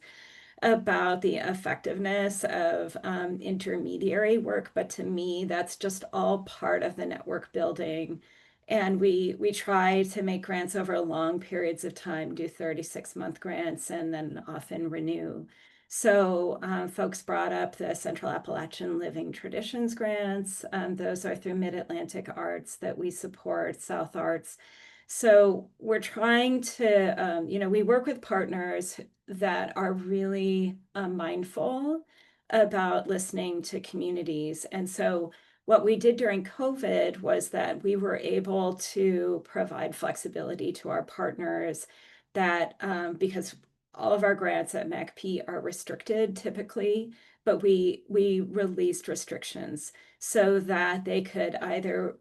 about the effectiveness of intermediary work, but to me, that's just all part of the network building. And we try to make grants over long periods of time, do 36-month grants, and then often renew. So folks brought up the Central Appalachian Living Traditions grants. Those are through Mid-Atlantic Arts that we support, South Arts. So we're trying to, we work with partners that are really mindful about listening to communities. And so what we did during COVID was that we were able to provide flexibility to our partners that because all of our grants at MACP are restricted typically, but we released restrictions so that they could either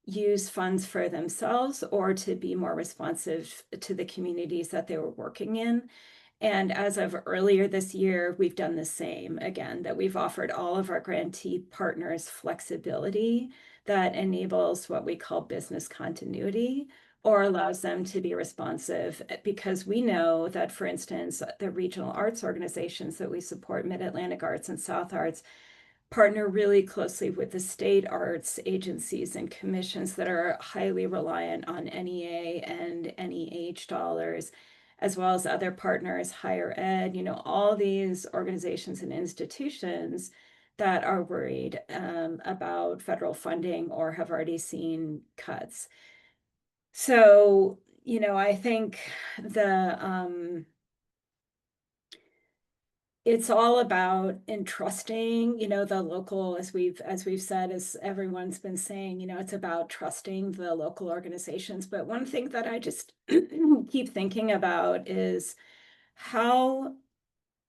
use funds for themselves or to be more responsive to the communities that they were working in. And as of earlier this year, we've done the same again, that we've offered all of our grantee partners flexibility that enables what we call business continuity or allows them to be responsive, because we know that, for instance, the regional arts organizations that we support, Mid-Atlantic Arts and South Arts, partner really closely with the state arts agencies and commissions that are highly reliant on NEA and NEH dollars, as well as other partners, higher ed, all these organizations and institutions that are worried about federal funding or have already seen cuts. So, I think it's all about entrusting, the local, as we've said, as everyone's been saying, it's about trusting the local organizations. But one thing that I just keep thinking about is how,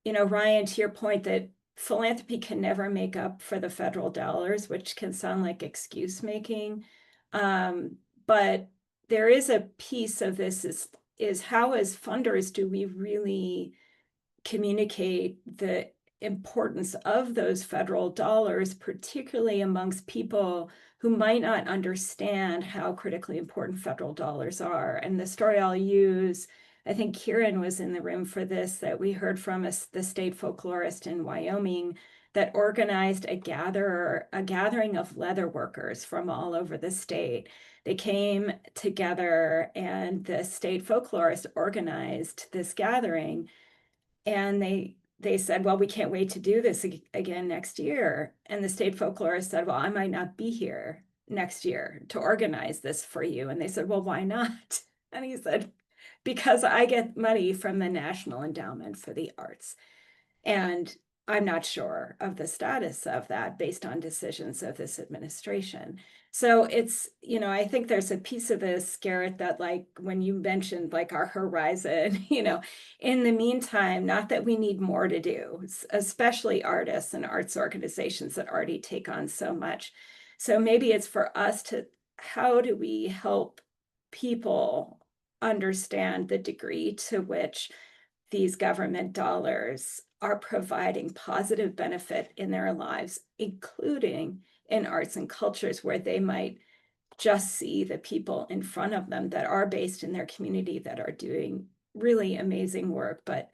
Ryan, to your point that philanthropy can never make up for the federal dollars, which can sound like excuse making. But there is a piece of this is how as funders do we really communicate the importance of those federal dollars, particularly amongst people who might not understand how critically important federal dollars are. And the story I'll use, I think Kieran was in the room for this, that we heard from the state folklorist in Wyoming that organized a gathering of leather workers from all over the state. They came together and the state folklorist organized this gathering. And they said, well, we can't wait to do this again next year. And the state folklorist said, well, I might not be here next year to organize this for you. And they said, well, why not? And he said, because I get money from the National Endowment for the Arts. And I'm not sure of the status of that based on decisions of this administration. So it's, I think there's a piece of this, Garrett, that like when you mentioned like our horizon, in the meantime, not that we need more to do, especially artists and arts organizations that already take on so much. So maybe it's for us how do we help people understand the degree to which these government dollars are providing positive benefit in their lives, including in arts and cultures where they might just see the people in front of them that are based in their community that are doing really amazing work. But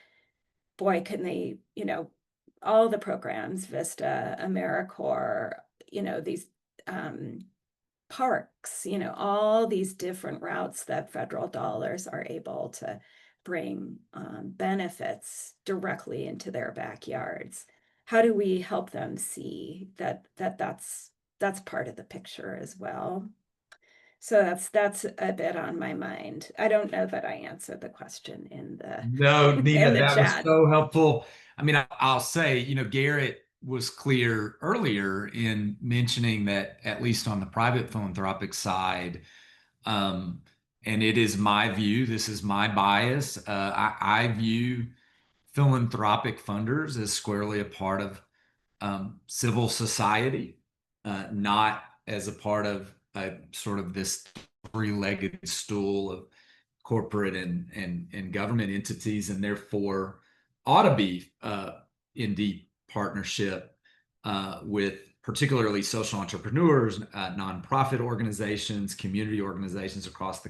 boy, can they, all the programs, Vista, AmeriCorps, these parks, all these different routes that federal dollars are able to bring benefits directly into their backyards. How do we help them see that's part of the picture as well? So that's a bit on my mind. I don't know that I answered the question in the No, Nina, in the that was chat. so helpful. I mean, I'll say, Garrett was clear earlier in mentioning that at least on the private philanthropic side, and it is my view, this is my bias. I view philanthropic funders as squarely a part of civil society, not as a part of sort of this three-legged stool of corporate and government entities, and therefore ought to be in deep partnership with particularly social entrepreneurs, nonprofit organizations, community organizations across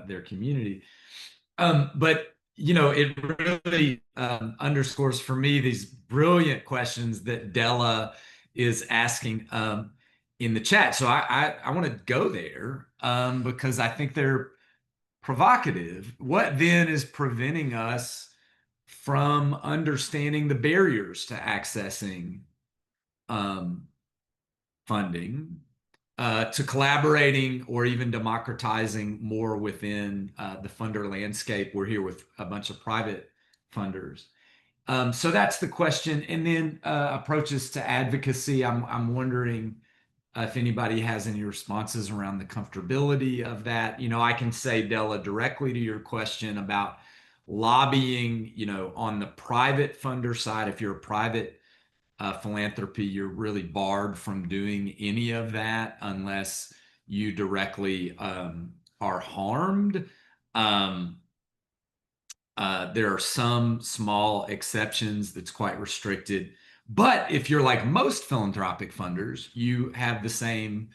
their community. But it really underscores for me these brilliant questions that Della is asking in the chat. So I want to go there because I think they're provocative. What then is preventing us from understanding the barriers to accessing funding, to collaborating or even democratizing more within the funder landscape? We're here with a bunch of private funders. So that's the question. And then approaches to advocacy. I'm wondering if anybody has any responses around the comfortability of that. I can say, Della, directly to your question about lobbying, on the private funder side, if you're a private philanthropy, you're really barred from doing any of that unless you directly are harmed. There are some small exceptions that's quite restricted. But if you're like most philanthropic funders, you have the same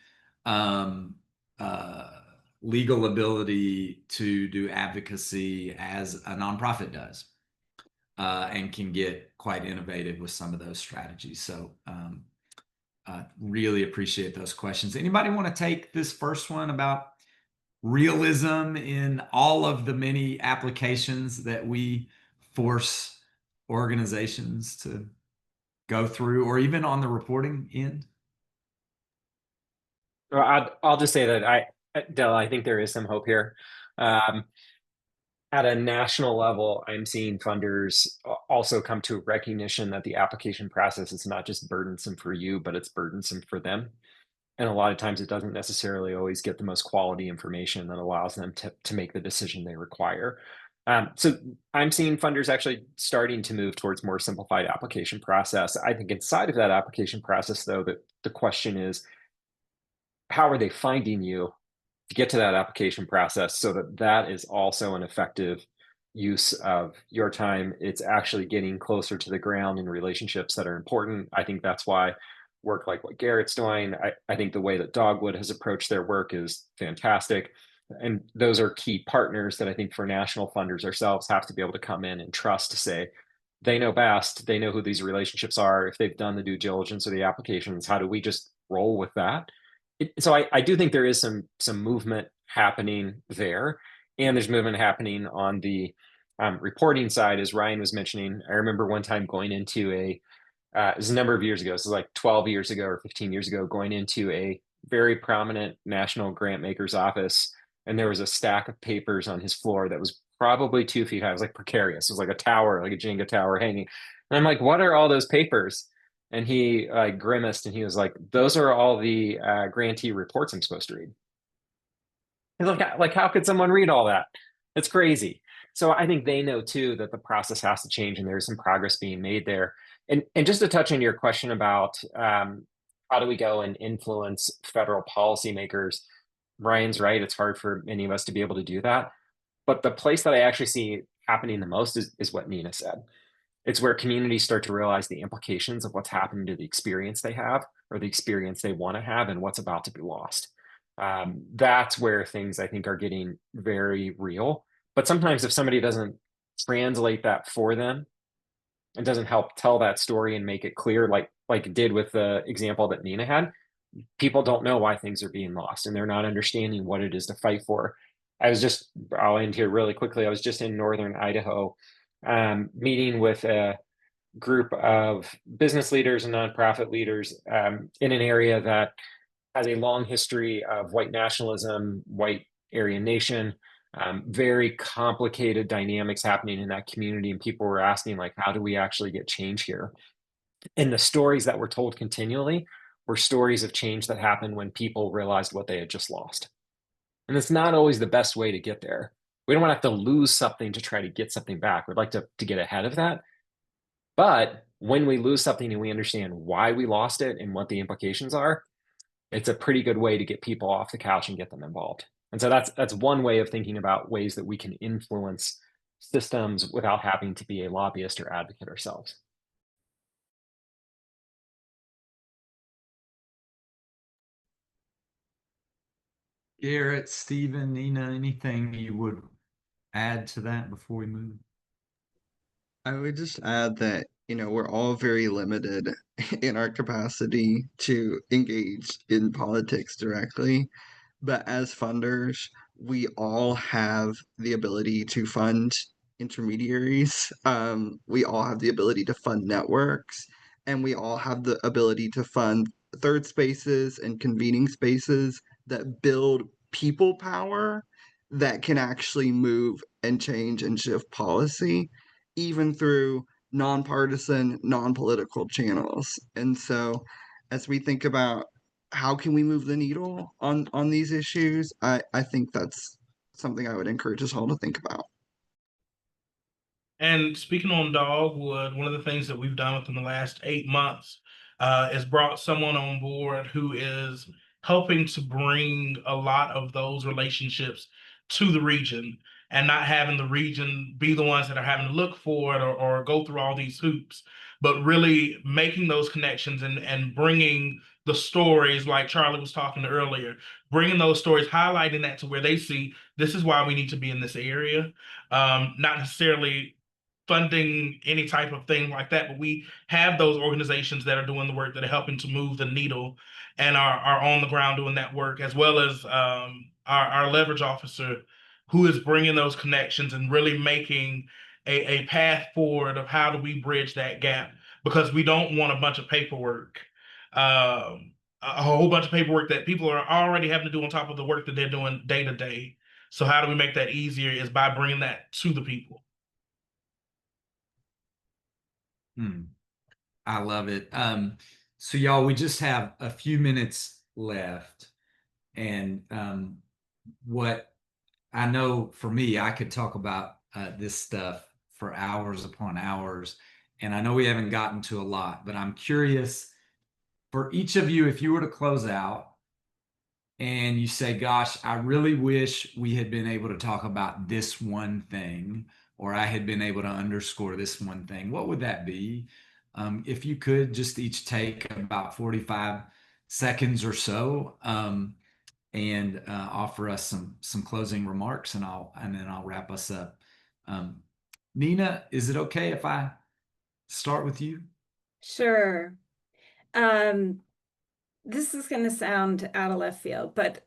legal ability to do advocacy as a nonprofit does, and can get quite innovative with some of those strategies. So really appreciate those questions. Anybody want to take this first one about realism in all of the many applications that we force organizations to go through, or even on the reporting end? Well, I'll just say that Della, I think there is some hope here. At a national level, I'm seeing funders also come to a recognition that the application process is not just burdensome for you, but it's burdensome for them. And a lot of times it doesn't necessarily always get the most quality information that allows them to make the decision they require. So I'm seeing funders actually starting to move towards more simplified application process. I think inside of that application process, though, the question is, how are they finding you to get to that application process so that that is also an effective use of your time? It's actually getting closer to the ground in relationships that are important. I think that's why work like what Garrett's doing, I think the way that Dogwood has approached their work is fantastic. And those are key partners that I think for national funders ourselves have to be able to come in and trust to say, they know best, they know who these relationships are. If they've done the due diligence or the applications, how do we just roll with that? So I do think there is some movement happening there, and there's movement happening on the reporting side, as Ryan was mentioning. I remember one time going into it was a number of years ago. This is like 12 years ago or 15 years ago, going into a very prominent national grant maker's office, and there was a stack of papers on his floor that was probably 2 feet high. It was like precarious. It was like a tower, like a Jenga tower hanging. And I'm like, what are all those papers? And he grimaced and he was like, those are all the grantee reports I'm supposed to read. He's like, how could someone read all that? It's crazy. So I think they know too that the process has to change, and there's some progress being made there. And just to touch on your question about how do we go and influence federal policymakers, Ryan's right. It's hard for many of us to be able to do that. But the place that I actually see happening the most is what Nina said. It's where communities start to realize the implications of what's happening to the experience they have or the experience they want to have and what's about to be lost. That's where things I think are getting very real. But sometimes if somebody doesn't translate that for them and doesn't help tell that story and make it clear, like it did with the example that Nina had, people don't know why things are being lost and they're not understanding what it is to fight for. I'll end here really quickly. I was just in northern Idaho meeting with a group of business leaders and nonprofit leaders in an area that has a long history of white nationalism, white Aryan nation, very complicated dynamics happening in that community. And people were asking, like, how do we actually get change here? And the stories that were told continually were stories of change that happened when people realized what they had just lost. And it's not always the best way to get there. We don't want to have to lose something to try to get something back. We'd like to get ahead of that. But when we lose something and we understand why we lost it and what the implications are, it's a pretty good way to get people off the couch and get them involved. And so that's one way of thinking about ways that we can influence systems without having to be a lobbyist or advocate ourselves. Garrett, Stephen, Nina, anything you would add to that before we move? I would just add that, we're all very limited in our capacity to engage in politics directly. But as funders, we all have the ability to fund intermediaries. We all have the ability to fund networks, and we all have the ability to fund third spaces and convening spaces that build people power that can actually move and change and shift policy, even through nonpartisan, non-political channels. And so, as we think about how can we move the needle on these issues, I think that's something I would encourage us all to think about. And speaking on Dogwood, one of the things that we've done within the last 8 months is brought someone on board who is helping to bring a lot of those relationships to the region and not having the region be the ones that are having to look for it or go through all these hoops, but really making those connections and bringing the stories like Charlie was talking earlier, bringing those stories, highlighting that to where they see this is why we need to be in this area. Not necessarily funding any type of thing like that, but we have those organizations that are doing the work, that are helping to move the needle and are on the ground doing that work, as well as our leverage officer who is bringing those connections and really making a path forward of how do we bridge that gap, because we don't want a bunch of paperwork, a whole bunch of paperwork that people are already having to do on top of the work that they're doing day to day. So how do we make that easier is by bringing that to the people. I love it. So y'all, we just have a few minutes left. And what I know for me, I could talk about this stuff for hours upon hours. And I know we haven't gotten to a lot, but I'm curious for each of you, if you were to close out and you say, gosh, I really wish we had been able to talk about this one thing, or I had been able to underscore this one thing, what would that be? If you could just each take about 45 seconds or so, and offer us some closing remarks, and then I'll wrap us up. Nina, is it okay if I start with you? Sure. This is going to sound out of left field, but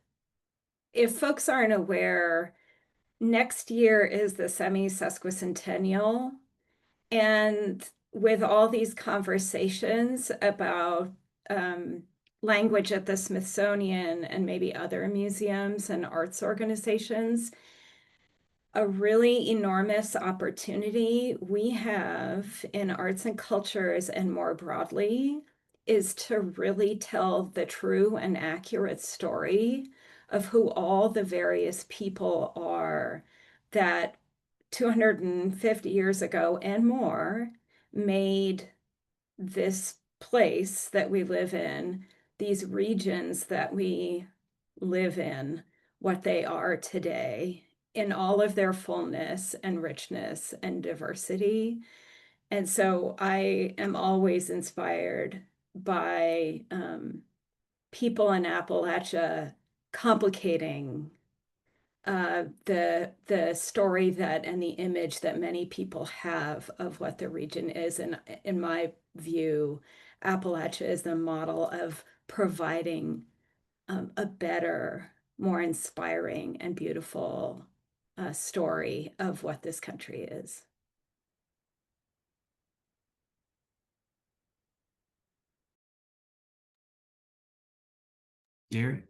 if folks aren't aware, next year is the semi-sesquicentennial. And with all these conversations about language at the Smithsonian and maybe other museums and arts organizations, a really enormous opportunity we have in arts and cultures and more broadly is to really tell the true and accurate story of who all the various people are that 250 years ago and more made this place that we live in, these regions that we live in, what they are today in all of their fullness and richness and diversity. And so I am always inspired by people in Appalachia complicating the story that and the image that many people have of what the region is. And in my view, Appalachia is the model of providing a better, more inspiring and beautiful story of what this country is. Garrett?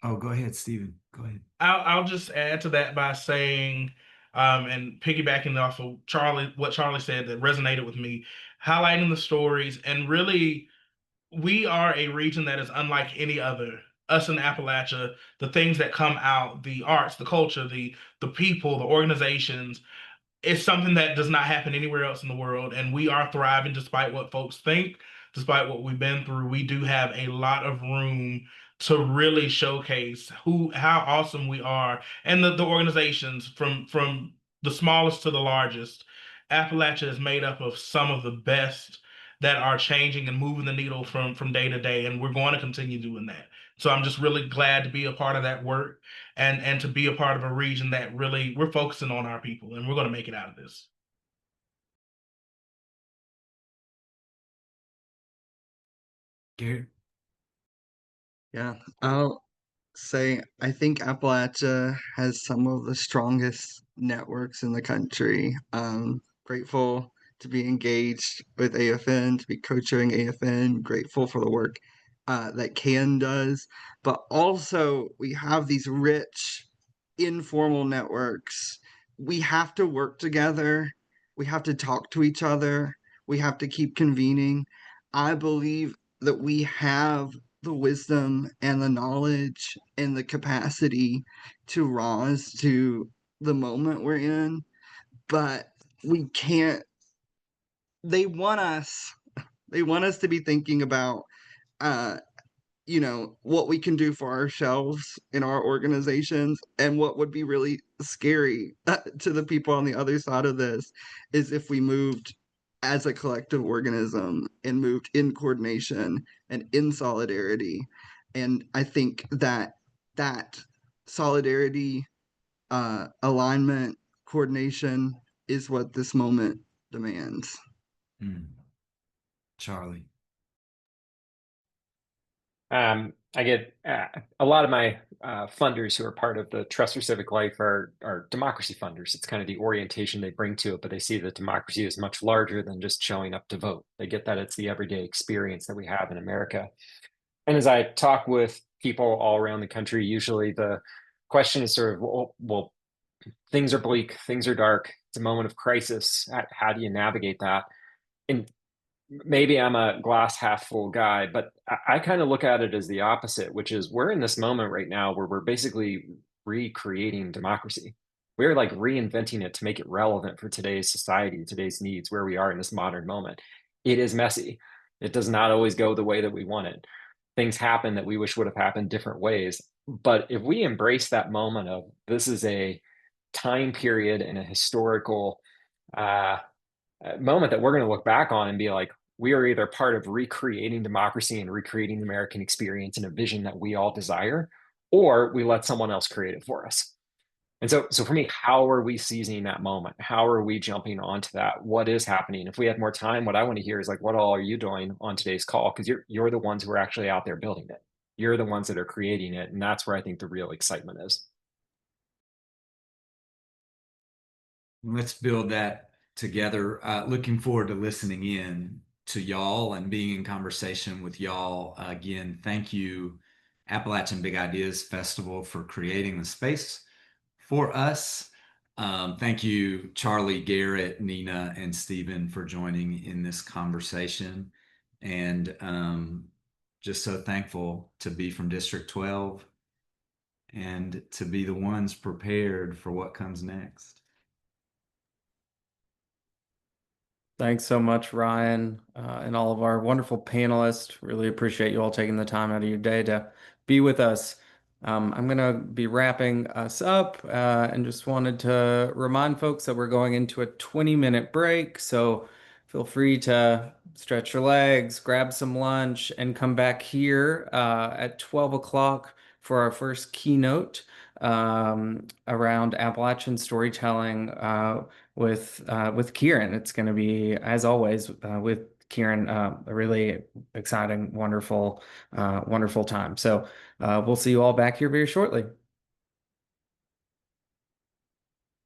Oh, go ahead, Stephen. Go ahead. I'll just add to that by saying, and piggybacking off of what Charlie said that resonated with me, highlighting the stories, and really, we are a region that is unlike any other. Us in Appalachia, the things that come out, the arts, the culture, the people, the organizations, it's something that does not happen anywhere else in the world, and we are thriving despite what folks think, despite what we've been through. We do have a lot of room to really showcase how awesome we are, and the organizations from the smallest to the largest. Appalachia is made up of some of the best that are changing and moving the needle from day to day, and we're going to continue doing that. So I'm just really glad to be a part of that work, and to be a part of a region that really we're focusing on our people, and we're going to make it out of this. Garrett? Yeah, I'll say I think Appalachia has some of the strongest networks in the country. Grateful to be engaged with AFN, to be co-chairing AFN, grateful for the work that CAN does, but also we have these rich informal networks. We have to work together. We have to talk to each other. We have to keep convening. I believe that we have the wisdom and the knowledge and the capacity to rise to the moment we're in, but we can't. They want us. They want us to be thinking about uh, what we can do for ourselves in our organizations. And what would be really scary to the people on the other side of this is if we moved as a collective organism and moved in coordination and in solidarity. And I think that solidarity, alignment, coordination is what this moment demands. Charlie? I get a lot of my funders who are part of the Trust for Civic Life are democracy funders. It's kind of the orientation they bring to it, but they see that democracy is much larger than just showing up to vote. They get that it's the everyday experience that we have in America. And as I talk with people all around the country, usually the question is sort of, well, things are bleak, things are dark, it's a moment of crisis. How do you navigate that? And maybe I'm a glass half full guy, but I kind of look at it as the opposite, which is we're in this moment right now where we're basically recreating democracy. We're like reinventing it to make it relevant for today's society, today's needs, where we are in this modern moment. It is messy. It does not always go the way that we want it. Things happen that we wish would have happened different ways. But if we embrace that moment of this is a time period and a historical moment that we're going to look back on and be like, we are either part of recreating democracy and recreating the American experience in a vision that we all desire, or we let someone else create it for us. And so for me, how are we seizing that moment? How are we jumping onto that? What is happening? If we had more time, what I want to hear is like, what all are you doing on today's call? Because you're the ones who are actually out there building it. You're the ones that are creating it. And that's where I think the real excitement is. Let's build that together. Looking forward to listening in to y'all and being in conversation with y'all. Again, thank you, Appalachian Big Ideas Festival, for creating the space for us. Thank you, Charlie, Garrett, Nina, and Stephen, for joining in this conversation. And just so thankful to be from District 12 and to be the ones prepared for what comes next. Thanks so much, Ryan, and all of our wonderful panelists. Really appreciate you all taking the time out of your day to be with us. I'm going to be wrapping us up and just wanted to remind folks that we're going into a 20-minute break. So feel free to stretch your legs, grab some lunch, and come back here at 12 o'clock for our first keynote around Appalachian storytelling with Kieran. It's going to be, as always, with Kieran, a really exciting, wonderful time. So we'll see you all back here very shortly.